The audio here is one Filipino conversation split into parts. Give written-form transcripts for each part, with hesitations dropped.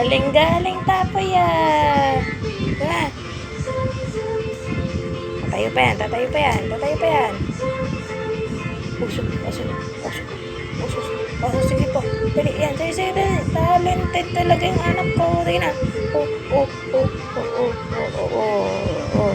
Galing-galing tapo yan. Diba? Tatayo pa yan, tatayo pa yan, tatayo pa yan. Usok, usok, usok, usok. Oh, sige po. Dali, yan. Sige, sige, dali. Talented talaga yung anak ko. Dali na. Oh, oh, oh, oh, oh, oh, oh, oh.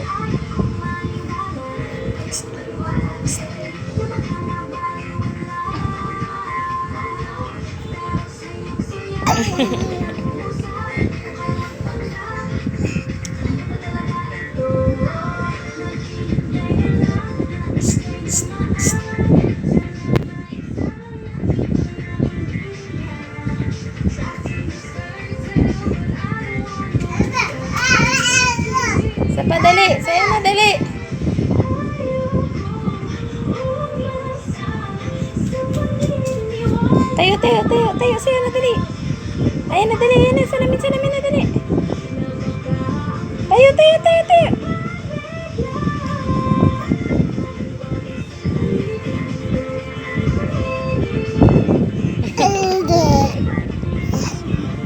Sa padali, sa'yo na dali. Tayo, tayo, tayo, tayo, sa'yo na dali. Ayan na dali, ayan na, salamin, salamin na dali. Tayo, tayo, tayo, tayo.